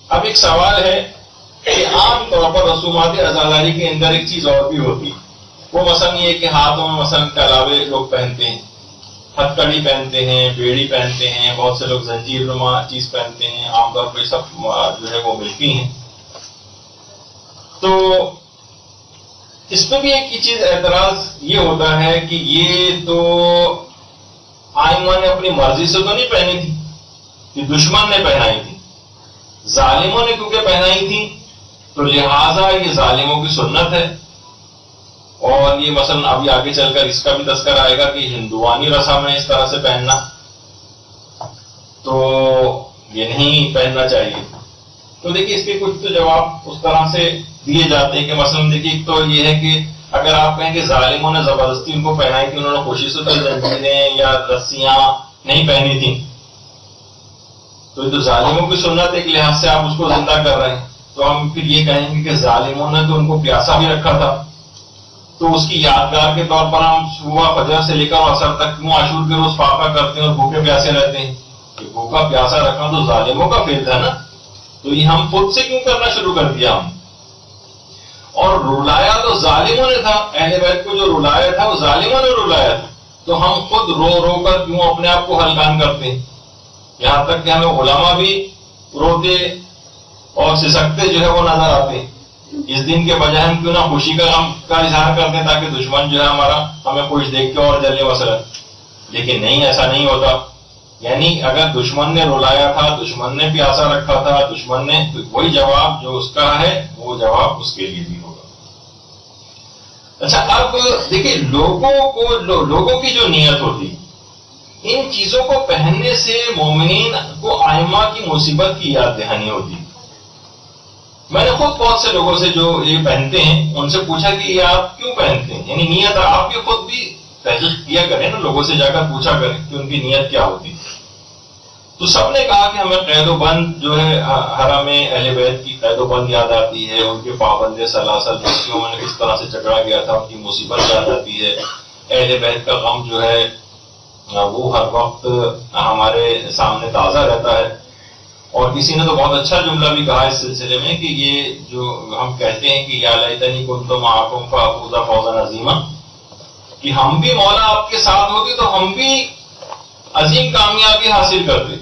اب ایک سوال ہے کہ عام طور پر رسومات عزاداری کے اندر ایک چیز اور بھی ہوتی ہے، وہ مثلا یہ کہ ہاتھوں میں مثلا کلاوے لوگ پہنتے ہیں، ہتھ کڑی پہنتے ہیں، بیڑی پہنتے ہیں، بہت سے لوگ زنجیر نما چیز پہنتے ہیں، عام طور پر سب جو ہے وہ ملتی ہیں. تو اس میں بھی ایک چیز اعتراض یہ ہوتا ہے کہ یہ تو آئمہ نے اپنی مرضی سے تو نہیں پہنی تھی، یہ دشمن نے پہنائی تھی. ظالموں نے کیونکہ پہنائی تھی تو لہٰذا یہ ظالموں کی سنت ہے. اور یہ مثلا ابھی آگے چل کر اس کا بھی تذکر آئے گا کہ ہندوانی رسم ہے اس طرح سے پہننا، تو یہ نہیں پہننا چاہیے. تو دیکھیے اس کے کچھ تو جواب اس طرح سے دیے جاتے ہیں کہ مثلا دیکھیے ایک تو یہ ہے کہ اگر آپ کہیں کہ ظالموں نے زبردستی ان کو پہنائی تھی، انہوں نے کوشش سے تو زنجیریں یا رسیاں نہیں پہنی تھیں، تو یہ تو ظالموں کی سنت ایک لحاظ سے آپ اس کو زندہ کر رہے ہیں. تو ہم پھر یہ کہیں گے کہ ظالموں نے تو ان کو پیاسا بھی رکھا تھا، تو اس کی یادگار کے طور پر ہم صبح فجر سے لے کر عصر تک کیوں عاشور کے روز فاقہ کرتے ہیں اور بھوکے پیاسے رہتے ہیں؟ کہ بھوکا پیاسا رکھنا تو ظالموں کا فعل تھا نا، تو یہ ہم خود سے کیوں کرنا شروع کر دیا ہم؟ اور رلایا تو ظالموں نے تھا، اہل بیت کو جو رلایا تھا وہ ظالموں نے رلایا تھا، تو ہم خود رو رو کر کیوں اپنے آپ کو ہلکان کرتے ہیں؟ یہاں تک کہ ہمیں علماء بھی روتے اور سسکتے جو ہے وہ نظر آتے ہیں. اس دن کے بجائے ہم کیوں نہ خوشی کا غم کا اظہار کرتے ہیں تاکہ دشمن جو ہے ہمارا ہمیں خوش دیکھ کے اور جلے مثلا. لیکن نہیں، ایسا نہیں ہوتا. یعنی اگر دشمن نے رلایا تھا، دشمن نے پیاسا رکھا تھا، دشمن نے، تو وہی جواب جو اس کا ہے وہ جواب اس کے لیے بھی ہوگا. اچھا اب دیکھیے لوگوں کی جو نیت ہوتی، ان چیزوں کو پہننے سے مومنین کو آئمہ کی مصیبت کی یاد دہانی ہوتی. میں نے خود بہت سے لوگوں سے جو یہ پہنتے ہیں ان سے پوچھا کہ یہ آپ کیوں پہنتے ہیں، یعنی نیت آپ بھی خود بھی تحقیق کیا کریں نا، لوگوں سے جا کر پوچھا کریں کہ ان کی نیت کیا ہوتی. تو سب نے کہا کہ ہمیں قید و بند جو ہے حرم اہل بیت کی قید و بند یاد آتی ہے، ان کے پابند سلاسل بستیوں میں کس طرح سے جھگڑا گیا تھا، ان کی مصیبت یاد آتی ہے. اہل بیت کا غم جو ہے وہ ہر وقت ہمارے سامنے تازہ رہتا ہے. اور کسی نے تو بہت اچھا جملہ بھی کہا اس سلسلے میں کہ یہ جو ہم کہتے ہیں کہ یا لیتنی کنت معکم فافوز فوزا عظیما، کہ ہم بھی مولا آپ کے ساتھ ہوتے تو ہم بھی عظیم کامیابی حاصل کرتے.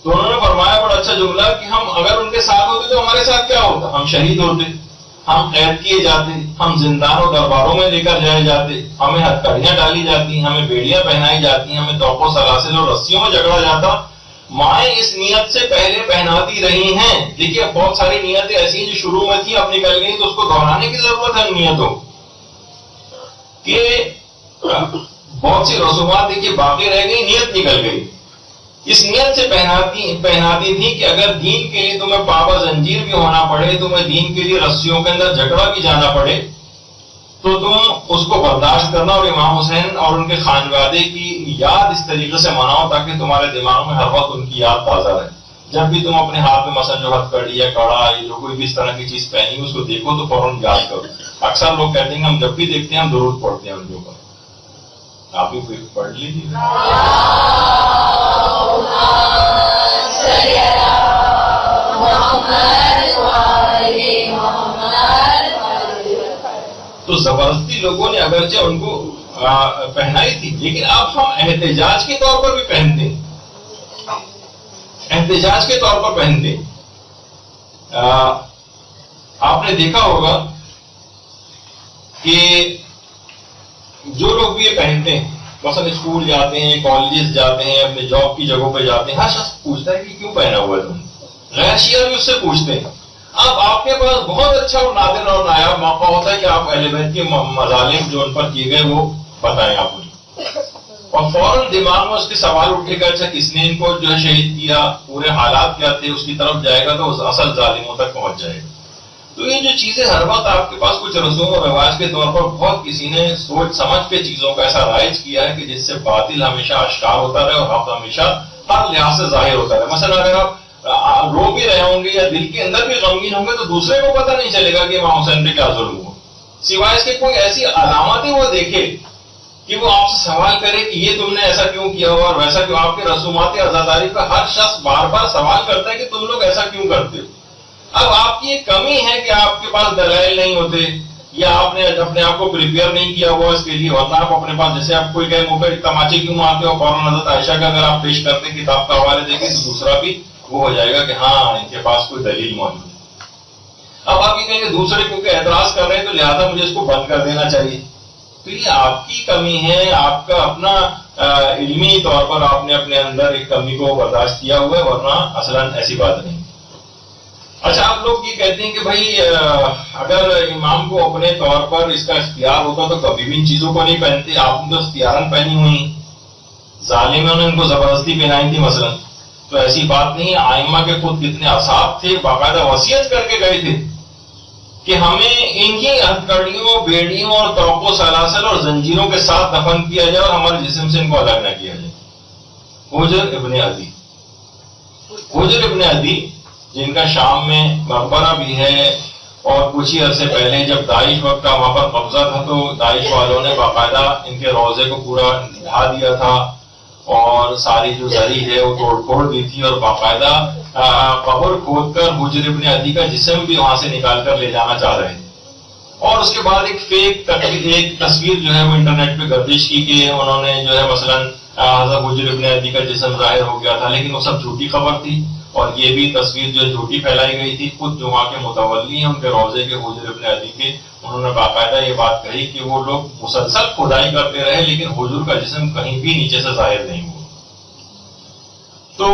تو انہوں نے فرمایا بڑا اچھا جملہ کہ ہم اگر ان کے ساتھ ہوتے تو ہمارے ساتھ کیا ہوتا؟ ہم شہید ہوتے، ہم قید کیے جاتے، ہم زندان و درباروں میں لے کر جائے جاتے، ہمیں ہتھکڑیاں ڈالی جاتی، ہمیں بیڑیاں پہنائی جاتی، ہمیں توق و سلاسل اور رسیوں میں جھگڑا جاتا. مائیں اس نیت سے پہلے پہناتی رہی ہیں. دیکھیے بہت ساری نیتیں ایسی جو شروع میں تھی اب نکل گئی، تو اس کو دہرانے کی ضرورت ہے نیتوں کہ بہت سی رسومات دیکھیے باقی رہ گئی، نیت نکل گئی. اس نیت سے پہناتی تھی کہ اگر دین کے لیے تمہیں پابا زنجیر بھی ہونا پڑے، تمہیں دین کے لیے رسیوں کے اندر جھگڑا بھی جانا پڑے، تو تم اس کو برداشت کرنا اور امام حسین اور ان کے خانوادے کی یاد اس طریقے سے مناؤ تاکہ تمہارے دماغ میں ہر وقت ان کی یاد تازہ رہے. جب بھی تم اپنے ہاتھ میں مثلا جو ہتھ کڑی یا کڑا یا جو کوئی بھی اس طرح کی چیز پہنی اس کو دیکھو تو فوراً یاد کرو. اکثر لوگ کہتے ہیں کہ ہم جب بھی دیکھتے ہیں ہم درود پڑھتے ہیں ان کے اوپر. آپ بھی پڑھ لیجیے. تو زبردستی لوگوں نے اگرچہ ان کو پہنائی تھی، لیکن اب ہم احتجاج کے طور پر بھی پہنتے ہیں. احتجاج کے طور پر پہنتے ہیں. آپ نے دیکھا ہوگا کہ جو لوگ بھی یہ پہنتے ہیں، مثلا اسکول جاتے ہیں، کالجز جاتے ہیں، اپنے جاب کی جگہوں پہ جاتے ہیں، ہر شخص پوچھتا ہے کہ کیوں پہنا ہوا ہے تم. غیر شیعہ بھی اس سے پوچھتے ہیں. اب آپ کے پاس بہت اچھا اور نادر اور نایاب موقع ہوتا ہے کہ آپ اہل بیت کے مظالم جو ان پر کیے گئے وہ بتائیں آپ مجھے، اور فوراً دماغ میں اس کے سوال اٹھے گا اچھا کس نے ان کو جو ہے شہید کیا، پورے حالات کیا تھے، اس کی طرف جائے گا تو اس اصل ظالموں تک پہنچ جائے گا. تو یہ جو چیزیں ہر وقت آپ کے پاس کچھ رسوم و رواج کے طور پر بہت کسی نے سوچ سمجھ کے چیزوں کا ایسا رائج کیا ہے کہ جس سے باطل ہمیشہ آشکار ہوتا رہے اور حق ہمیشہ ہر لحاظ سے ظاہر ہوتا رہے. مثلا اگر آپ رو بھی رہے ہوں گے یا دل کے اندر بھی غمگین ہوں گے تو دوسرے کو پتہ نہیں چلے گا کہ امام حسین پہ کیا ظلم ہوا، سوائے اس کے کوئی ایسی علامتیں وہ دیکھے کہ وہ آپ سے سوال کرے کہ یہ تم نے ایسا کیوں کیا ہو اور ویسا کیوں. آپ کے رسومات عزاداری پہ ہر شخص بار بار سوال کرتا ہے کہ تم لوگ ایسا کیوں کرتے ہو. اب آپ کی یہ کمی ہے کہ آپ کے پاس دلائل نہیں ہوتے یا آپ نے اپنے آپ کو پریپیئر نہیں کیا ہوا اس کے لیے, ورنہ آپ اپنے پاس جیسے آپ کوئی کہے منہ پہ تماچے کیوں مارتے ہو, فوراً حضرت عائشہ کا اگر آپ پیش کرتے کتاب کا حوالے دیں گے تو دوسرا بھی وہ ہو جائے گا کہ ہاں ان کے پاس کوئی دلیل موجود ہے. اب آپ یہ کہیں گے دوسرے کیونکہ اعتراض کر رہے ہیں تو لہٰذا مجھے اس کو بند کر دینا چاہیے. تو یہ آپ کی کمی ہے, آپ کا اپنا علمی طور پر آپ نے اپنے اندر ایک کمی کو برداشت کیا ہوا ہے, ورنہ اصلاً ایسی بات نہیں. اچھا, آپ لوگ یہ کہتے ہیں کہ بھائی اگر امام کو اپنے طور پر اس کا اختیار ہوتا تو کبھی بھی ان چیزوں کو نہیں پہنتے. آپ نے تو اختیاراً پہنی ہوئی, ظالموں نے ان کو زبردستی پہنائی تھی مثلا. تو ایسی بات نہیں. آئمہ کے خود کتنے اصحاب تھے, باقاعدہ وصیت کر کے گئے تھے کہ ہمیں انہی ہتھکڑیوں, بیڑیوں اور توق و سلاسل اور زنجیروں کے ساتھ دفن کیا جائے اور ہمارے جسم سے ان کو الگ نہ کیا جائے. حجر ابن عدی, حجر ابن عدی جن کا شام میں مقبرہ بھی ہے, اور کچھ ہی عرصے پہلے جب داعش وقت کا وہاں پر قبضہ تھا تو داعش والوں نے باقاعدہ ان کے روضے کو پورا ڈھا دیا تھا اور ساری جو زری ہے وہ توڑ پھوڑ دی تھی, اور باقاعدہ قبر کھود کر حجر ابن عدی کا جسم بھی وہاں سے نکال کر لے جانا چاہ رہے تھے. اور اس کے بعد ایک فیک ایک تصویر جو ہے وہ انٹرنیٹ پہ گردش کی کہ انہوں نے جو ہے مثلاً حضرت حجر ابن عدی کا جسم ظاہر ہو گیا تھا, لیکن وہ سب جھوٹی خبر تھی. اور یہ بھی تصویر جو جھوٹی پھیلائی گئی تھی. خود جو وہاں کے متولی ہیں ان کے روضے کے حجر ابن عدی کے, انہوں نے باقاعدہ یہ بات کہی کہ وہ لوگ مسلسل کھدائی کرتے رہے لیکن حضور کا جسم کہیں بھی نیچے سے ظاہر نہیں ہوا. تو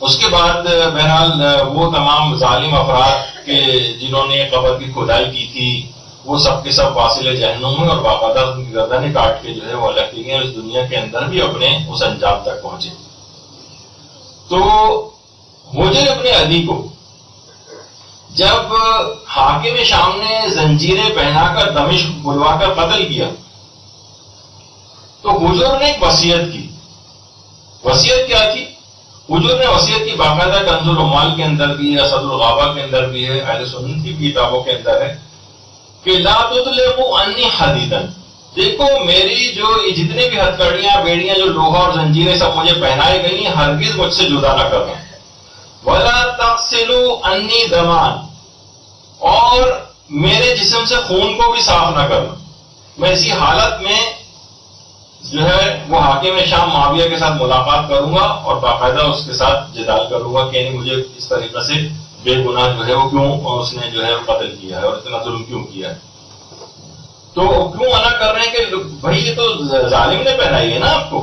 اس کے بعد بہرحال وہ تمام ظالم افراد کے جنہوں نے قبر کی کھدائی کی تھی وہ سب کے سب واصل جہنم ہیں, اور باقاعدہ ان کی گردنیں کاٹ کے جو ہے وہ الگ کی گئی, اور اس دنیا کے اندر بھی اپنے اس انجام تک پہنچے. تو حجر ابن عدی کو جب حاکم شام نے زنجیریں پہنا کر دمشق بلوا کر قتل کیا تو حضور نے ایک وصیت کی. وصیت کیا تھی؟ حضور نے وصیت کی, باقاعدہ کنز العمال کے اندر بھی ہے, اسد الغابہ کے اندر بھی ہے, اہل سنت کی کتابوں کے اندر ہے کہ لا تطلقوا عنی حدیدا, دیکھو میری جو جتنے بھی ہتھکڑیاں, بیڑیاں, جو لوہا اور زنجیریں سب مجھے پہنائی گئی ہیں, ہرگز مجھ سے جدا نہ کرنا. ولا تغسلوا عنی دمان, اور میرے جسم سے خون کو بھی صاف نہ کرنا. میں اسی حالت میں جو ہے وہ حاکم شام معاویہ کے ساتھ ملاقات کروں گا اور باقاعدہ اس کے ساتھ جدال کروں گا کہ مجھے اس طریقے سے بے گناہ جو ہے وہ کیوں اس نے جو ہے قتل کیا ہے اور اتنا ظلم کیوں کیا ہے. تو کیوں منع کر رہے ہیں کہ بھائی یہ تو ظالم نے پہنائی ہے نا, آپ کو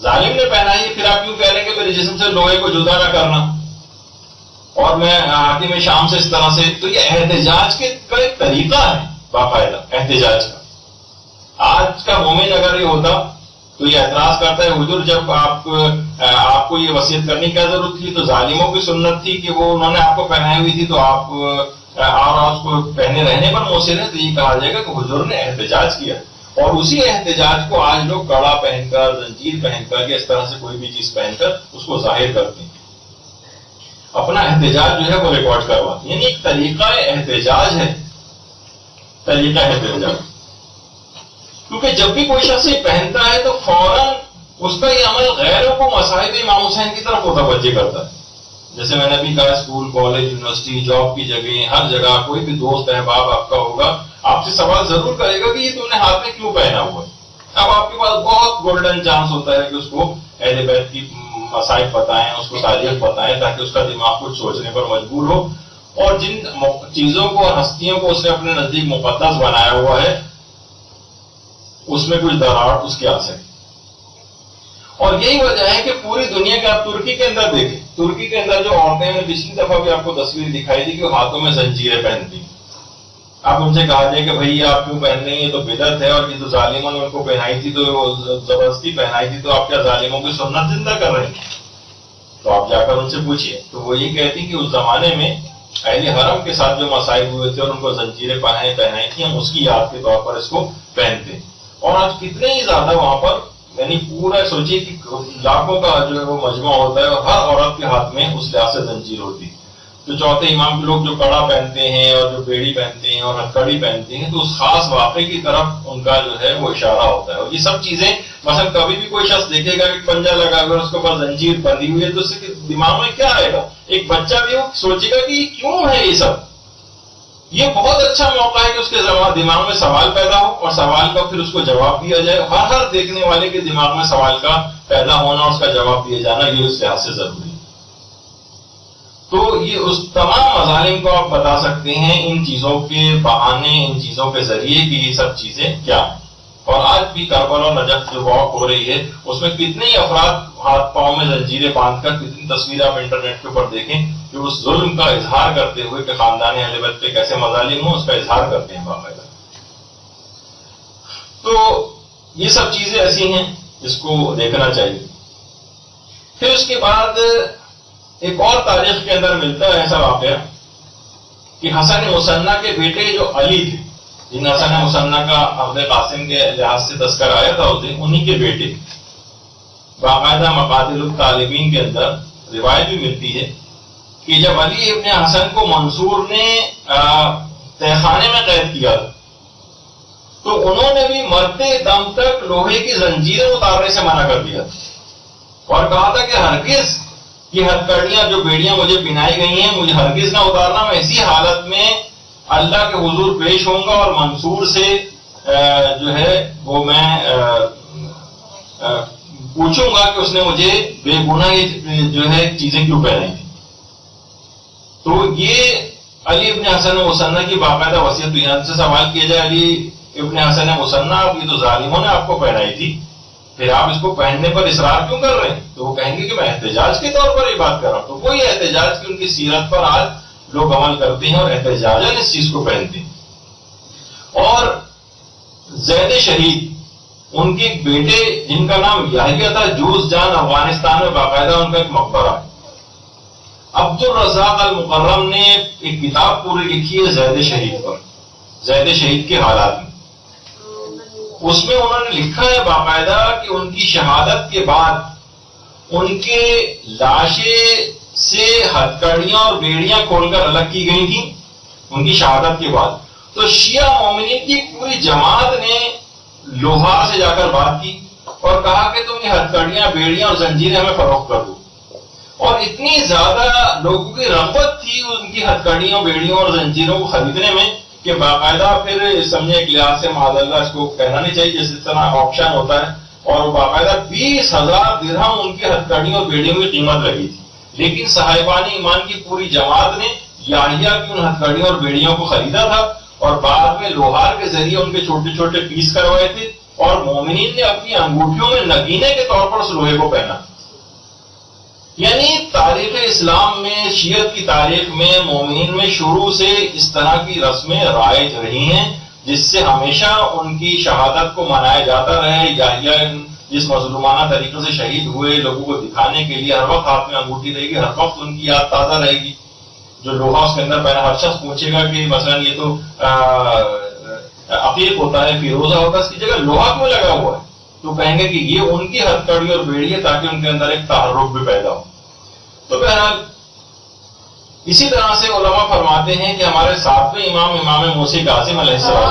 ظالم نے پہنائی ہے, پھر آپ کیوں کہہ رہے ہیں کہ میرے جسم سے لوہے کو جدا نہ کرنا اور میں حاکم شام سے اس طرح سے. تو یہ احتجاج کا ایک طریقہ ہے باقاعدہ احتجاج کا. آج کا مومن اگر یہ ہوتا تو یہ اعتراض کرتا ہے حضور جب آپ کو یہ وصیت کرنے کی کیا ضرورت تھی, تو ظالموں کی سنت تھی کہ وہ انہوں نے آپ کو پہنائی ہوئی تھی تو آپ اس کو پہنے رہنے پر مؤثر ہے. تو یہ کہا جائے گا کہ حضور نے احتجاج کیا, اور اسی احتجاج کو آج لوگ کڑا پہن کر, زنجیر پہن کر یا اس طرح سے کوئی بھی چیز پہن کر اس کو ظاہر کرتے ہیں, اپنا احتجاج جو ہے وہ ریکارڈ کرواتے ہیں. یعنی ایک طریقہ احتجاج ہے, طریقہ احتجاج. کیونکہ جب بھی کوئی شخص یہ پہنتا ہے تو فوراً اس کا یہ عمل غیروں کو مصائب امام حسین کی طرف متوجہ کرتا ہے. جیسے میں نے بھی کہا, اسکول, کالج, یونیورسٹی, جاب کی جگہ, ہر جگہ کوئی بھی دوست احباب آپ کا ہوگا, آپ سے سوال ضرور کرے گا کہ یہ تم نے ہاتھ میں کیوں پہنا ہوا ہے. اب آپ کے پاس بہت گولڈن چانس ہوتا ہے کہ اس کو اہل بیت کی مصائب بتائیں, اس کو تاریخ بتائیں, تاکہ اس کا دماغ کچھ سوچنے پر مجبور ہو, اور جن چیزوں کو اور ہستیوں کو اس نے اپنے نزدیک مقدس بنایا ہوا ہے اس میں کچھ دراڑ اس کے آ سکے. اور یہی وجہ ہے کہ پوری دنیا کے آپ ترکی کے اندر دیکھیں, ترکی کے اندر جو عورتیں ہیں, پچھلی دفعہ بھی آپ کو تصویر دکھائی تھی کہ وہ ہاتھوں میں زنجیریں پہنتی. آپ ان سے کہا جائے کہ بھائی آپ کیوں پہن رہے ہیں, یہ تو بدعت ہے, اور یہ تو ظالموں نے ان کو پہنائی تھی تو زبردستی پہنائی تھی, تو آپ کیا ظالموں کی سنت زندہ کر رہے ہیں؟ تو آپ جا کر ان سے پوچھیے. تو وہ یہ کہتی کہ اس زمانے میں اہل حرم کے ساتھ جو مصائب ہوئے تھے اور ان کو زنجیریں پہنائی تھی, ہم اس کی یاد کے طور پر اس کو پہنتے. اور آج کتنے ہی زیادہ وہاں پر, یعنی پورا سوچیے کہ لاکھوں کا جو ہے وہ مجمع ہوتا ہے اور ہر عورت کے ہاتھ میں اس لحاظ سے زنجیر ہوتی. جو چوتھے امام کے لوگ جو کڑا پہنتے ہیں اور جو بیڑی پہنتے ہیں اور ہتھکڑی پہنتے ہیں، تو اس خاص واقعے کی طرف ان کا جو ہے وہ اشارہ ہوتا ہے. اور یہ سب چیزیں مثلا کبھی بھی کوئی شخص دیکھے گا کہ پنجہ لگا ہوا اس کے اوپر زنجیر بندھی ہوئی ہے تو اس کے دماغ میں کیا آئے گا؟ ایک بچہ بھی وہ سوچے گا کہ یہ کیوں ہے یہ سب. یہ بہت اچھا موقع ہے کہ اس کے دماغ میں سوال پیدا ہو اور سوال کا پھر اس کو جواب دیا جائے. ہر دیکھنے والے کے دماغ میں سوال کا پیدا ہونا اور اس کا جواب دیا جانا یہ اس لحاظ سے ضروری ہے. تو یہ اس تمام مظالم کو آپ بتا سکتے ہیں ان چیزوں کے بہانے، ان چیزوں کے ذریعے کہ یہ سب چیزیں کیا ہیں. اور آج بھی کربلا اور نجف جو واک ہو رہی ہے اس میں کتنے ہی افراد ہاتھ پاؤں میں زنجیریں باندھ کر، کتنی تصویریں آپ انٹرنیٹ کے اوپر دیکھیں کہ اس ظلم کا اظہار کرتے ہوئے کہ خاندان اہل بیت پہ کیسے مظالم ہوں اس کا اظہار کرتے ہیں باقاعدہ. تو یہ سب چیزیں ایسی ہیں جس کو دیکھنا چاہیے. پھر اس کے بعد ایک اور تاریخ کے اندر ملتا ہے ایسا واقعہ کہ حسن مصنع کے بیٹے جو علی تھے، جن حسن مصنع کا عبد قاسم کے لحاظ سے تذکر آیا تھا انہی کے بیٹے، باقاعدہ مقاتل الطالبین کے اندر روایت بھی ملتی ہے کہ جب علی ابن حسن کو منصور نے تہخانے میں قید کیا تو انہوں نے بھی مرتے دم تک لوہے کی زنجیریں اتارنے سے منع کر دیا اور کہا تھا کہ ہرگز یہ ہتھکڑیاں جو بیڑیاں مجھے پہنائی گئی ہیں مجھے ہرگز نہ اتارنا. میں اسی حالت میں اللہ کے حضور پیش ہوں گا اور منصور سے جو ہے وہ میں پوچھوں گا کہ اس نے مجھے بے گناہ یہ جو ہے چیزیں کیوں پہنائی تھی. تو یہ علی ابن حسن مصنع کی باقاعدہ وصیت. یہاں سے سوال کیا جائے علی ابن حسن مصنع یہ تو ظالموں نے آپ کو پہنائی تھی، پھر آپ اس کو پہننے پر اصرار کیوں کر رہے ہیں؟ تو وہ کہیں گے کہ میں احتجاج کے طور پر یہ بات کر رہا ہوں. تو کوئی احتجاج کی ان کی سیرت پر آج لوگ عمل کرتے ہیں اور احتجاجاً اس چیز کو پہنتے ہیں. اور زید شہید ان کے بیٹے جن کا نام یحییٰ تھا، جوز جان، افغانستان میں باقاعدہ ان کا ایک مقبرہ ہے. عبد الرزاق المکرم نے ایک کتاب پوری لکھی ہے زید شہید پر، زید شہید کے حالات میں. اس میں انہوں نے لکھا ہے باقاعدہ کہ ان کی شہادت کے بعد ان کے لاشیں سے ہتھکڑیاں اور بیڑیاں کھول کر الگ کی گئی تھیں ان کی شہادت کے بعد. تو شیعہ مومنین کی پوری جماعت نے لوہار سے جا کر بات کی اور کہا کہ تم یہ ہتھکڑیاں، بیڑیاں اور زنجیریں ہمیں فروخت کر دو. اور اتنی زیادہ لوگوں کی رغبت تھی ان کی ہتھکڑیوں، بیڑیوں اور زنجیروں کو خریدنے میں کہ باقاعدہ پھر سمجھے ایک لحاظ سے معاذ اللہ اس کو کہنا نہیں چاہیے جس طرح آپشن ہوتا ہے، اور باقاعدہ 20,000 درہم ان کی ہتھکڑیوں اور بیڑیوں کی قیمت لگی تھی. لیکن صاحبان ایمان کی پوری جماعت نے یحییٰ کی ان ہتھکڑیوں اور بیڑیوں کو خریدا تھا اور بعد میں لوہار کے ذریعے ان کے چھوٹے چھوٹے پیس کروائے تھے اور مومنین نے اپنی انگوٹھیوں میں نگینے کے طور پر اس لوہے کو پہنا. یعنی تاریخ اسلام میں، شیعت کی تاریخ میں، مومنین میں شروع سے اس طرح کی رسمیں رائج رہی ہیں جس سے ہمیشہ ان کی شہادت کو منایا جاتا رہے. یحییٰ جس مظلومانہ طریقے سے شہید ہوئے لوگوں کو دکھانے کے لیے ہر وقت ہاتھ میں انگوٹھی رہے گی، ہر وقت ان کی یاد تازہ رہے گی. جو لوہا اس کے اندر پہنا، ہر شخص پوچھے گا کہ مثلا یہ تو عقیق ہوتا ہے، فیروزہ ہوتا ہے، اس کی جگہ لوہا کیوں لگا ہوا ہے؟ تو کہیں گے کہ یہ ان کی ہتھکڑی اور بیڑی ہے تاکہ ان کے اندر ایک تحرک بھی پیدا ہو. تو بہرحال اسی طرح سے علماء فرماتے ہیں کہ ہمارے ساتویں امام، امام موسی قاسم علیہ السلام،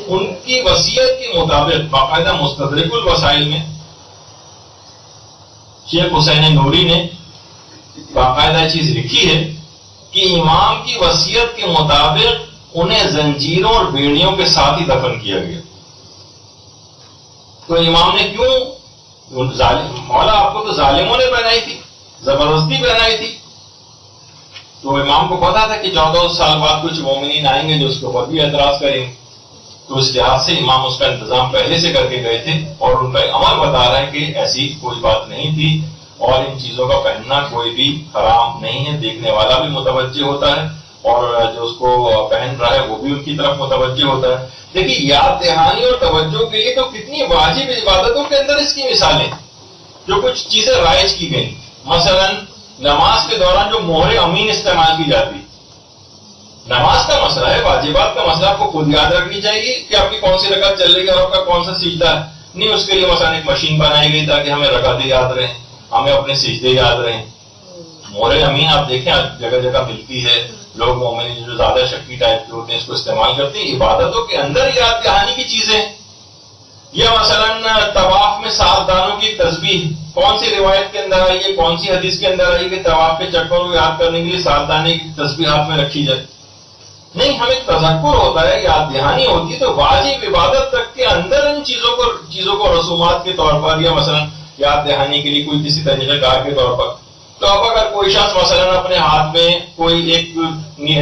ان کی وصیت کے مطابق باقاعدہ مستدرک الوسائل میں شیخ حسین نوری نے باقاعدہ چیز لکھی ہے کہ امام کی وصیت کے مطابق انہیں زنجیروں اور بیڑیوں کے ساتھ ہی دفن کیا گیا. تو امام نے کیوں؟ مولا آپ کو تو ظالموں نے پہنائی تھی، زبردستی پہنائی تھی. تو امام کو پتا تھا کہ 14 سال بعد کچھ مومنین آئیں گے جو اس کے اوپر بھی اعتراض کریں گے. تو اس لحاظ سے امام اس کا انتظام پہلے سے کر کے گئے تھے اور ان کا عمل بتا رہا ہے کہ ایسی کوئی بات نہیں تھی اور ان چیزوں کا پہننا کوئی بھی حرام نہیں ہے. دیکھنے والا بھی متوجہ ہوتا ہے اور جو اس کو پہن رہا ہے وہ بھی ان کی طرف متوجہ ہوتا ہے. دیکھیے یاد دہانی اور توجہ کے لیے تو کتنی واجب عبادتوں کے اندر اس کی مثالیں جو کچھ چیزیں رائج کی گئی. مثلا نماز کے دوران جو مہر امین استعمال کی جاتی، نماز کا مسئلہ ہے، واجبات کا مسئلہ آپ کو خود یاد رکھنی چاہیے کہ آپ کی کون سی رکعت چل رہی ہے اور آپ کا کون سا سجدہ ہے. نہیں اس کے لیے مثلا ایک مشین بنائی گئی تاکہ ہمیں رکعتیں یاد رہیں، ہمیں اپنے سجدے یاد رہیں. مورے امین آپ دیکھیں جگہ جگہ ملتی ہے، لوگ مومن جو زیادہ شکی ٹائپ کے ہوتے ہیں اس کو استعمال کرتے ہیں عبادتوں کے اندر یاد دہانی کی چیزیں. یا مثلا طواف میں 7 دانوں کی تسبیح، کون سی روایت کے اندر آئی ہے، کون سی حدیث کے اندر آئی کہ طواف کے چکروں کو یاد کرنے کے لیے 7 دانے کی تسبیح ہاتھ میں رکھی جائے؟ نہیں، ہمیں تذکر ہوتا ہے، یاد دہانی ہوتی ہے. تو واجب عبادت تک کے اندر ان چیزوں کو رسومات کے طور پر یا مثلا یاد دہانی کے لیے کوئی کسی طریقہ کار کے طور پر. تو اب اگر کوئی شخص مثلا اپنے ہاتھ میں کوئی ایک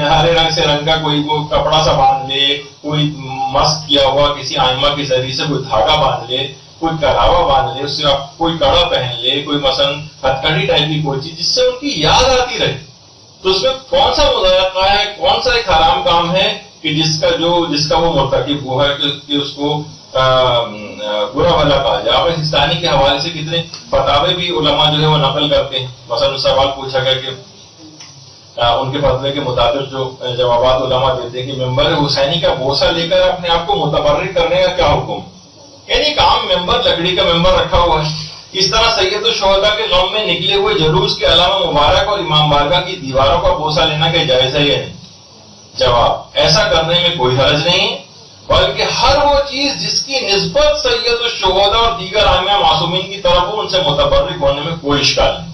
ہرے رنگ سے رنگ کا کوئی وہ کپڑا سا باندھ لے، کوئی مسک کیا ہوا کسی آئمہ کے ذریعے سے کوئی دھاگا باندھ لے، کوئی کڑاوا باندھ لے، اس سے کوئی کڑا پہن لے، کوئی مثلا ہتھکڑی ٹائپ کی کوئی چیز جس سے ان کی یاد آتی رہے، تو اس میں کون سا مضائقہ ہے، کون سا ایک حرام کام ہے کہ جس کا وہ مرتکب ہوا ہے کہ اس کو برا بھلا کہا جائے. آپ ہندوستانی کے حوالے سے کتنے فتاوے بھی علماء جو ہے وہ نقل کرتے ہیں. مثلا سوال پوچھا گیا کہ ان کے فتوے کے مطابق جو جوابات علماء دیتے ہیں کہ ممبر حسینی کا بوسہ لے کر اپنے آپ کو متبرک کرنے کا کیا حکم؟ یعنی ایک عام ممبر، لکڑی کا ممبر رکھا ہوا ہے، اس طرح سید الشہداء کے غم میں نکلے ہوئے جلوس کے علامہ مبارک اور امام بارگاہ کی دیواروں کا بوسہ لینا کہ جائز ہے یا نہیں؟ جواب، ایسا کرنے میں کوئی حرج نہیں، بلکہ ہر وہ چیز جس کی نسبت سید الشہداء اور دیگر ائمہ معصومین کی طرف ہو ان سے متبرک ہونے میں کوئی اشکال نہیں.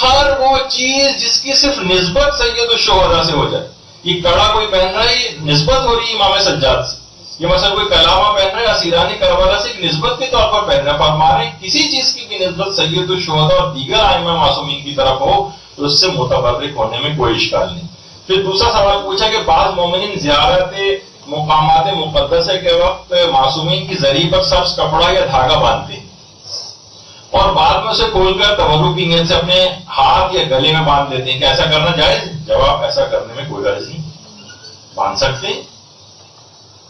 ہر وہ چیز جس کی صرف نسبت سید الشہداء سے ہو جائے. یہ کڑا کوئی پہن رہا ہے، یہ نسبت ہو رہی ہے امام سجاد سے. یہ مثلا کوئی کلامہ پہن رہا ہے اسیرانی کربلا سے ایک نسبت کے طور پر پہن رہا ہے. فرما رہے ہیں کسی چیز کی بھی نسبت سید الشہداء اور دیگر ائمہ معصومین کی طرف ہو تو اس سے متبرک ہونے میں کوئی اشکال نہیں. پھر دوسرا سوال پوچھا کہ بعض مومنین زیارت مقامات مقدسہ کے وقت معصومین کی ذریعے پر سبز کپڑا یا دھاگا باندھتے ہیں اور بعد میں اسے کھول کر تبرک کی نیت سے اپنے ہاتھ یا گلے میں باندھ دیتے ہیں، کہ ایسا کرنا جائز ہے؟ جواب، ایسا کرنے میں کوئی حرج نہیں، باندھ سکتے ہیں.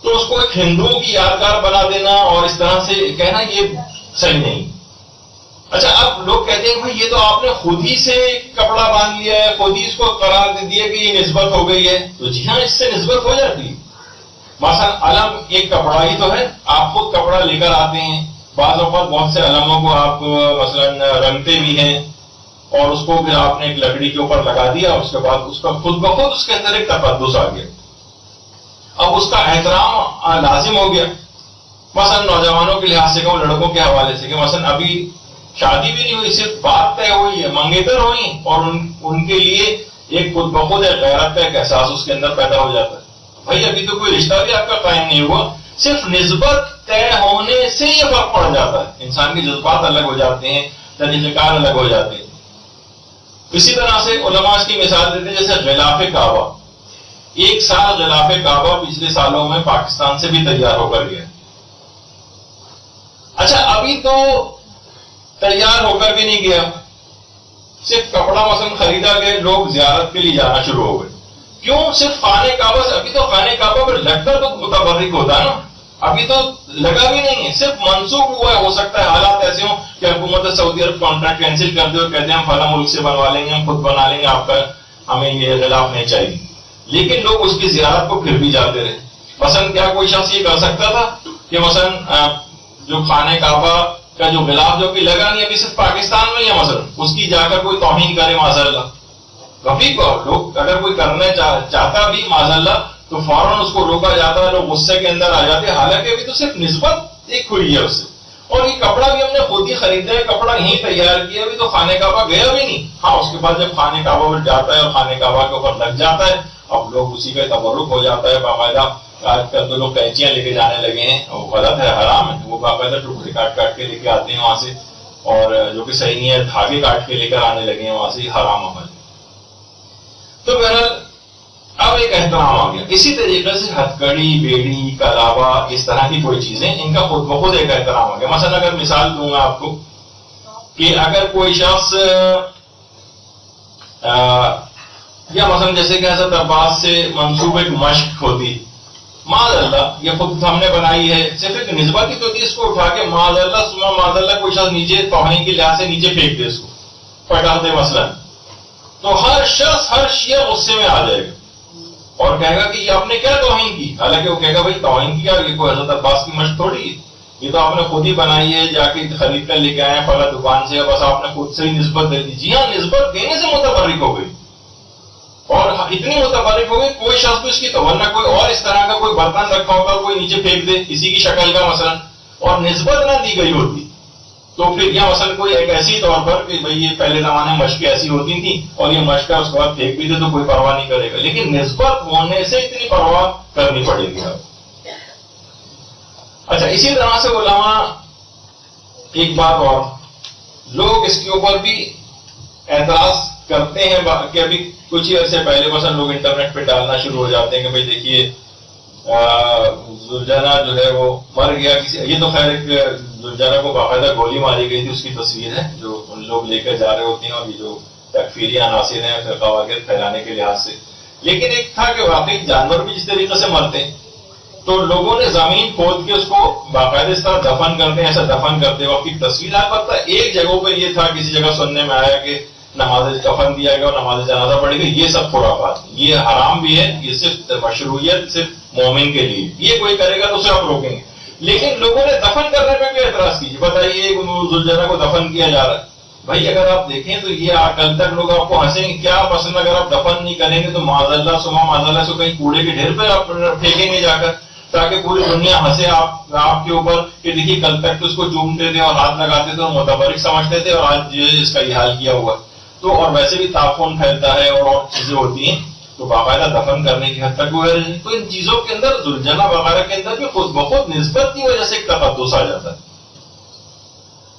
تو اس کو ایک ہندو کی یادگار بنا دینا اور اس طرح سے کہنا یہ صحیح نہیں. اچھا، اب لوگ کہتے ہیں بھائی یہ تو آپ نے خود ہی سے کپڑا باندھ لیا ہے، خود ہی اس کو قرار دے دیا کہ یہ نسبت ہو گئی ہے. تو جی ہاں، اس سے نسبت ہو جاتی ہے. مثلا علم ایک کپڑا ہی تو ہے، آپ خود کپڑا لے کر آتے ہیں. بعض اوقات بہت سے علموں کو آپ مثلا رنگتے بھی ہیں اور اس کو پھر آپ نے ایک لکڑی کے اوپر لگا دیا، اس کے بعد اس کا خود بخود اس کے اندر ایک تقدس آ گیا. اب اس کا احترام لازم ہو گیا. مثلا نوجوانوں کے لحاظ سے کہوں، لڑکوں کے حوالے سے کہ مثلا ابھی شادی بھی نہیں ہوئی، صرف بات طے ہوئی ہے، منگیتر ہوئی، اور ان کے لیے ایک خود بخود ایک غیرت کا ایک احساس اس کے اندر پیدا ہو جاتا ہے. بھائی ابھی تو کوئی رشتہ بھی آپ کا قائم نہیں ہوا، صرف نسبت طے ہونے سے یہ فرق پڑ جاتا ہے. انسان کے جذبات الگ ہو جاتے ہیں، طریقہ کار الگ ہو جاتے ہیں. اسی طرح سے علماء اس کی مثال دیتے ہیں جیسے غلاف کعبہ. 1 سال غلاف کعبہ پچھلے سالوں میں پاکستان سے بھی تیار ہو کر گیا. اچھا، ابھی تو تیار ہو کر بھی نہیں گیا، صرف کپڑا مثلا خریدا گیا، لوگ زیارت کے لیے جانا شروع ہو گئے. کیوں؟ صرف خانہ کعبہ سے. ابھی تو خانہ کعبہ پر لگ کر تو متبرک ہوتا ہے نا، ابھی تو لگا بھی نہیں ہے، صرف منسوخ ہوا ہے. ہو سکتا ہے حالات ایسے ہوں کہ حکومت سعودی عرب کانٹریکٹ کینسل کر دے اور کہتے ہیں ہم فلاں ملک سے بنوا لیں گے، ہم خود بنا لیں گے، آپ کا ہمیں یہ غلاف نہیں چاہیے. لیکن لوگ اس کی زیارت کو پھر بھی جاتے رہے. مثلا کیا کوئی شخص یہ کر سکتا تھا کہ مثلا جو خانہ کعبہ کا جو غلاف جو کہ لگا نہیں ابھی صرف پاکستان میں، یا مثلا اس کی جا کر کوئی توہین کرے معاذ اللہ؟ کبھی کو لوگ اگر کوئی کرنا چاہتا بھی معاذ اللہ تو فوراً اس کو روکا جاتا ہے، لوگ غصے کے اندر آ جاتے ہیں. حالانکہ ابھی تو صرف نسبت ایک ہوئی ہے اس سے. اور یہ کپڑا بھی ہم نے خود ہی خریدا ہے، کپڑا یہیں تیار کیا، ابھی تو خانہ کعبہ گیا بھی نہیں. ہاں، اس کے بعد جب خانہ کعبہ پر جاتا ہے اور خانہ کعبہ کے اوپر لگ جاتا ہے، اب لوگ اسی کا تبرک ہو جاتا ہے. باقاعدہ آج کل تو لوگ قینچیاں لے کے جانے لگے ہیں، وہ غلط ہے، حرام ہے. وہ باقاعدہ ٹکڑے کاٹ کاٹ کے لے کے آتے ہیں وہاں سے، اور جو کہ صحیح نہیں ہے، دھاگے کاٹ کے لے کر آنے لگے ہیں وہاں سے، حرام عمل. تو بہرحال اب ایک احترام آ گیا. اسی طریقے سے ہتھکڑی، بیڑی، کلاوا، اس طرح کی کوئی چیزیں، ان کا خود بخود ایک احترام آ گیا. مثلا اگر مثال دوں گا آپ کو کہ اگر کوئی شخص یا مثلا جیسے کہ حضرت عباس سے منسوب ایک مشق ہوتی، معاذ اللہ یہ خود ہم نے بنائی ہے، صرف ایک نسبت ہی تو تھی، اس کو اٹھا کے معاذ اللہ سما معاذ اللہ کوئی شخص نیچے توہین کے لحاظ سے نیچے پھینک دے، اس کو پٹا دے مثلا، تو ہر شخص، ہر شیعہ غصے میں آ جائے گا اور کہے گا کہ یہ آپ نے کیا توہین کی. حالانکہ وہ کہے گا بھائی توہین کیا، یہ کوئی حضرت عباس کی مشق تھوڑی ہے، یہ تو آپ نے خود ہی بنائی ہے، جا کے خرید کر لے کے آئے فلاں دکان سے، بس آپ نے خود سے ہی نسبت دے دی. جی ہاں، نسبت دینے سے متبرک ہو گئی، اور اتنی متبرک ہو گئی کوئی شخص بھی اس کی تونا کوئی اور اس طرح کا کوئی برتن رکھا ہوگا کوئی نیچے پھینک دے کسی کی شکل کا مثلا، اور نسبت نہ دی گئی ہوتی تو پھر یہ مثلا کوئی ایک ایسی طور پر کہ بھئی یہ پہلے زمانے میں مشقیں ایسی ہوتی تھیں اور یہ مشق اس کے بعد پھینک بھی دے تو کوئی پرواہ نہیں کرے گا، لیکن نسبت ہونے سے اتنی پرواہ کرنی پڑے گی. اچھا، اسی طرح سے علماء ایک بات اور، لوگ اس کے اوپر بھی اعتراض کرتے ہیں کہ ابھی کچھ ہی عرصے پہلے مثلا لوگ انٹرنیٹ پہ ڈالنا شروع ہو جاتے ہیں کہ بھئی دیکھیے زلجھنا جو ہے وہ مر گیا کسی، یہ تو خیر ایک زلجھنا کو باقاعدہ گولی ماری گئی تھی اس کی تصویر ہے جو ان لوگ لے کر جا رہے ہوتے ہیں، اور یہ جو تکفیری عناصر ہیں فرقواریت پھیلانے کے لحاظ سے. لیکن ایک تھا کہ واقعی جانور بھی جس طریقے سے مرتے ہیں تو لوگوں نے زمین کھود کے اس کو باقاعدہ اس طرح دفن کرتے ہیں، ایسا دفن کرتے وقت کی تصویر. البتہ ایک جگہوں پہ یہ تھا، کسی جگہ سننے میں آیا کہ نماز کفن دیا گیا اور نماز جنازہ پڑھی گئی، یہ سب خرافات، یہ حرام بھی ہے، یہ صرف مشروعیت صرف مومن کے لیے، یہ کوئی کرے گا تو اسے آپ روکیں گے. لیکن لوگوں نے دفن کرنے پہ بھی اعتراض کیجیے، بتائیے زلجھنا کو دفن کیا جا رہا ہے. بھائی اگر آپ دیکھیں تو یہ کل تک لوگ آپ کو ہنسیں گے، کیا پسند اگر آپ دفن نہیں کریں گے تو معاذ اللہ سما معاذ اللہ سے کہیں کوڑے کے ڈھیر پہ آپ پھینکیں گے جا کر، تاکہ پوری دنیا ہنسے آپ کے اوپر کہ دیکھیے کل تک تو اس کو چومتے تھے اور ہاتھ لگاتے تھے اور متبرک سمجھتے تھے، اور آج اس کا یہ حال کیا ہوا. تو اور ویسے بھی تعفن پھیلتا ہے اور چیزیں ہوتی ہیں تو باقاعدہ دفن کرنے کی حد تک وہ ہے. تو ان چیزوں کے اندر زلجھنا وغیرہ کے اندر بھی خود بخود نسبت کی وجہ سے ایک تقدس آ جاتا ہے.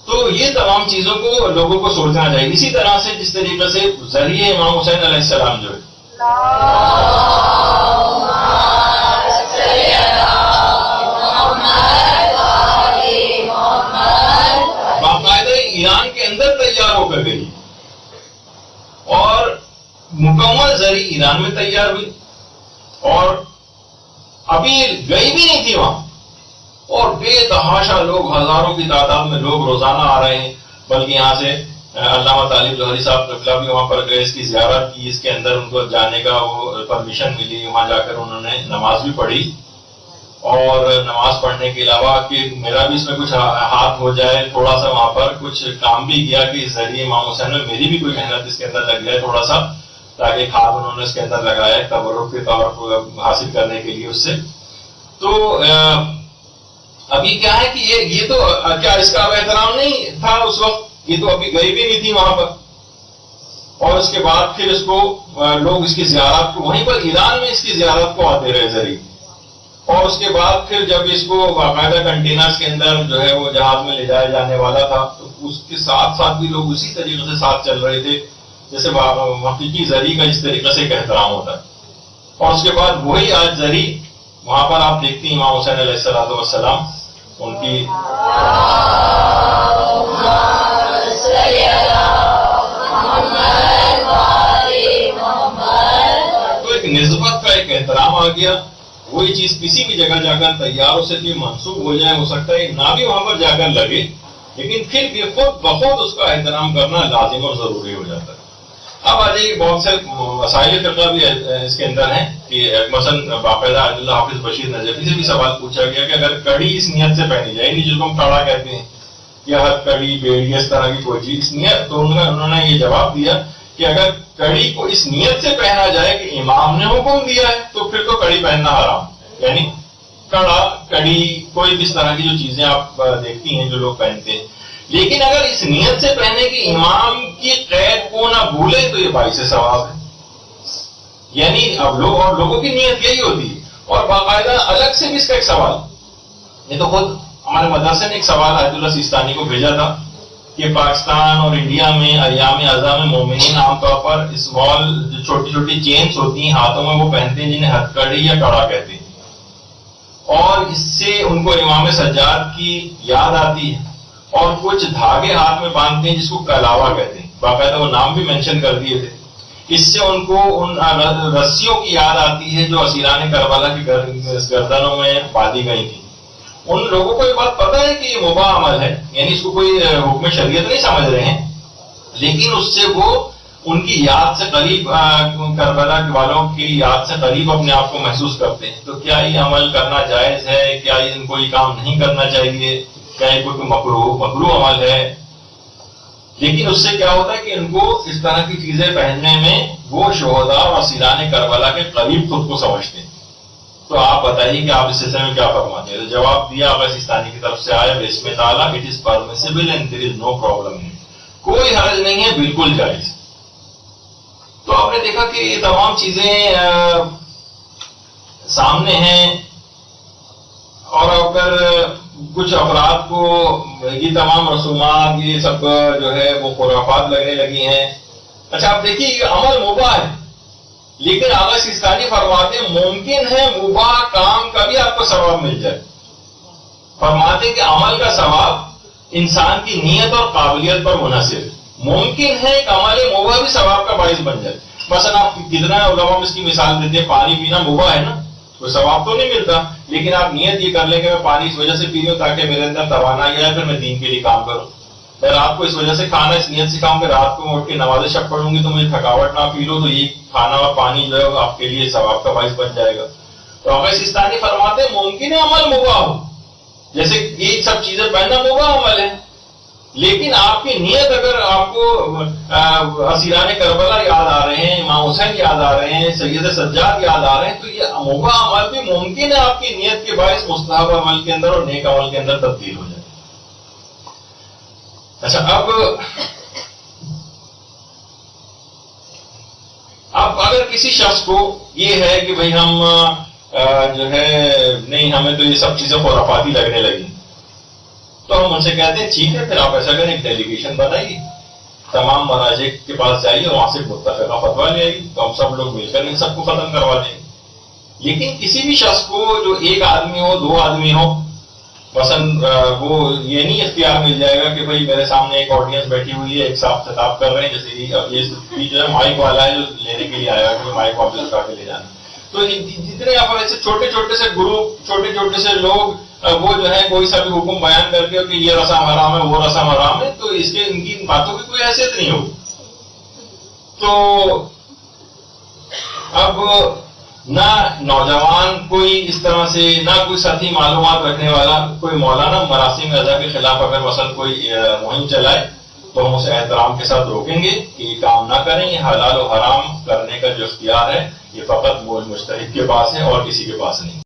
تو یہ تمام چیزوں کو لوگوں کو سوچنا چاہیے. اسی طرح سے جس طریقے سے ذریعے امام حسین علیہ السلام جو ہے باقاعدہ ایران کے اندر تیار ہو کر گئی اور مکمل زری ایران میں تیار ہوئی، اور ابھی گئی بھی نہیں تھی وہاں، اور بے تحاشا لوگ، ہزاروں کی تعداد میں لوگ روزانہ آ رہے ہیں. بلکہ یہاں سے علامہ طالب جوہری صاحب قبلہ بھی وہاں پر گئے، اس کی زیارت کی، اس کے اندر ان کو جانے کا وہ پرمیشن ملی، وہاں جا کر انہوں نے نماز بھی پڑھی. اور نماز پڑھنے کے علاوہ کہ میرا بھی اس میں کچھ ہاتھ ہو جائے، تھوڑا سا وہاں پر کچھ کام بھی کیا کہ اس ذریعے امام حسین میں میری بھی کوئی محنت اس کے اندر لگ جائے تھوڑا سا، تاکہ ایک ہاتھ انہوں نے اس کے اندر لگایا تبرک کے طور پر حاصل کرنے کے لیے اس سے. تو ابھی کیا ہے کہ یہ تو کیا اس کا اب احترام نہیں تھا اس وقت، یہ تو ابھی گئی بھی نہیں تھی وہاں پر. اور اس کے بعد پھر اس کو لوگ اس کی زیارت کو وہیں پر ایران میں اس کی زیارت کو آتے رہے ذریعے. اور اس کے بعد پھر جب اس کو باقاعدہ کنٹینرز کے اندر جو ہے وہ جہاز میں لے جایا جانے والا تھا تو اس کے ساتھ ساتھ بھی لوگ اسی طریقے سے ساتھ چل رہے تھے جیسے حقیقی زری کا جس طریقے سے ایک احترام ہوتا ہے. اور اس کے بعد وہی آج زری وہاں پر آپ دیکھتی ہیں امام حسین علیہ السلام ان کی تو ایک نسبت کا ایک احترام آ گیا. وہی چیز کسی بھی جگہ جا کر تیاروں سے بھی منسوخ ہو جائے، ہو سکتا ہے نہ بھی وہاں پر جا کر لگے، لیکن پھر بھی خود بخود اس کا احترام کرنا لازم اور ضروری ہو جاتا ہے. اب آ جائیے بہت سے مسائل فقہ بھی اس کے اندر ہیں کہ مثلا باقاعدہ عبداللہ حافظ بشیر نجفی سے بھی سوال پوچھا گیا کہ اگر کڑی اس نیت سے پہنی جائے، نہیں جس کو ہم کڑا کہتے ہیں یا ہر کڑی بیڑی اس طرح کی کوئی چیز نیت، تو انہوں نے یہ جواب دیا کہ اگر کڑی کو اس نیت سے پہنا جائے کہ امام نے حکم دیا ہے تو پھر تو کڑی پہننا حرام. یعنی کڑا کڑی کوئی بھی اس طرح کی جو چیزیں آپ دیکھتی ہیں جو لوگ پہنتے ہیں، لیکن اگر اس نیت سے پہنے کہ امام کی قید کو نہ بھولے تو یہ باعث ثواب ہے. یعنی اب لوگوں کی نیت یہی ہوتی ہے. اور باقاعدہ الگ سے بھی اس کا ایک سوال، یہ تو خود ہمارے مدرسے نے ایک سوال آیت اللہ سیستانی کو بھیجا تھا کہ پاکستان اور انڈیا میں ایام اعضاء میں مومنین عام طور پر اسمال جو چھوٹی چھوٹی چینز ہوتی ہیں ہاتھوں میں وہ پہنتے ہیں جنہیں ہتھ کڑی یا کڑا کہتے ہیں، اور اس سے ان کو امام سجاد کی یاد آتی ہے. اور کچھ دھاگے ہاتھ میں باندھتے ہیں جس کو کلاوا کہتے ہیں، باقاعدہ وہ نام بھی مینشن کر دیے تھے. اس سے ان کو ان رسیوں کی یاد آتی ہے جو اسیران کربلا کی گردنوں میں باندھی گئی تھی. ان لوگوں کو یہ بات پتہ ہے کہ یہ مباح عمل ہے، یعنی اس کو کوئی حکم شریعت نہیں سمجھ رہے ہیں، لیکن اس سے وہ ان کی یاد سے قریب کربلا والوں کی یاد سے قریب اپنے آپ کو محسوس کرتے ہیں، تو کیا یہ عمل کرنا جائز ہے؟ کیا ان کو یہ کام نہیں کرنا چاہیے؟ کیا یہ کوئی مکروہ عمل ہے؟ لیکن اس سے کیا ہوتا ہے کہ ان کو اس طرح کی چیزیں پہننے میں وہ شہداء اور اسیران کربلا کے قریب خود کو سمجھتے ہیں۔ تو آپ بتائیے کہ آپ اس سلسلے میں کیا فرماتے ہیں؟ جواب دیا آغا سیستانی کی طرف سے آیا بسم تعالیٰ it is permissible and there is no problem, کوئی حرج نہیں ہے، بالکل جائز۔ تو آپ نے دیکھا کہ یہ تمام چیزیں سامنے ہیں، اور اگر کچھ افراد کو یہ تمام رسومات یہ سب جو ہے وہ خرافات لگنے لگی ہیں۔ اچھا آپ دیکھیے یہ عمل مباح ہے، لیکن آغا سیستانی فرماتے ممکن ہے مباح کام کا بھی آپ کو ثواب مل جائے۔ فرماتے کہ عمل کا ثواب انسان کی نیت اور قابلیت پر منحصر ہے، ممکن ہے کہ عمل مباح بھی ثواب کا باعث بن جائے۔ مثلا آپ کتنا علماء اس کی مثال دیتے ہیں، پانی پینا مباح ہے نا، کوئی ثواب تو نہیں ملتا، لیکن آپ نیت یہ کر لیں کہ میں پانی اس وجہ سے پی رہی ہوں تاکہ میرے اندر توانائی آئے، پھر میں دین کے لیے کام کروں۔ میں رات کو اس وجہ سے کھانا اس نیت سے کھاؤں کہ رات کو اٹھ کے نماز شب پڑھوں گی تو مجھے تھکاوٹ نہ فیل ہو، تو یہ کھانا اور پانی جو ہے وہ آپ کے لیے ثواب کا باعث بن جائے گا۔ تو آغا سیستانی فرماتے ہیں ممکن ہے عمل مباح ہو، جیسے یہ سب چیزیں پہننا مباح عمل ہے، لیکن آپ کی نیت اگر آپ کو اسیران کربلا یاد آ رہے ہیں، امام حسین یاد آ رہے ہیں، سید سجاد یاد آ رہے ہیں، تو یہ مباح عمل بھی ممکن ہے آپ کی نیت کے باعث مستحب عمل کے اندر اور نیک عمل کے اندر تبدیل ہو جائے۔ اچھا اب اگر کسی شخص کو یہ ہے کہ بھئی ہم جو ہے نہیں، ہمیں تو یہ سب چیزیں خرافاتی لگنے لگی، تو ہم ان سے کہتے ہیں ٹھیک ہے، پھر آپ ایسا کریں ایک ڈیلیگیشن بنائیے، تمام مراجع کے پاس جائیے، وہاں سے متفقہ فتویٰ لے آئیے، تو ہم سب لوگ مل کر ان سب کو ختم کروا دیں گے۔ لیکن کسی بھی شخص کو جو ایک آدمی ہو، دو آدمی ہو، مثلا وہ یہ نہیں اختیار مل جائے گا کہ بھئی میرے سامنے ایک آڈینس بیٹھی ہوئی ہے، ایک صاحب خطاب کر رہے ہیں، جیسے اب یہ جو ہے مائک والا ہے جو لینے کے لیے آیا ہے کہ مائک واپس اٹھا کے لے جانا، تو جتنے یہاں پر ایسے چھوٹے چھوٹے سے گروپ، چھوٹے چھوٹے سے لوگ وہ جو ہے کوئی سا بھی حکم بیان کر کے کہ یہ رسم حرام ہے، وہ رسم حرام ہے، تو اس کے ان کی باتوں کی کوئی حیثیت نہیں ہوگی۔ تو اب نہ نوجوان کوئی اس طرح سے، نہ کوئی سطحی معلومات رکھنے والا کوئی مولانا مراسم اعضاء کے خلاف اگر مثلا کوئی مہم چلائے تو ہم اسے احترام کے ساتھ روکیں گے کہ یہ کام نہ کریں، یہ حلال و حرام کرنے کا جو اختیار ہے یہ فقط مجتہد کے پاس ہے اور کسی کے پاس نہیں۔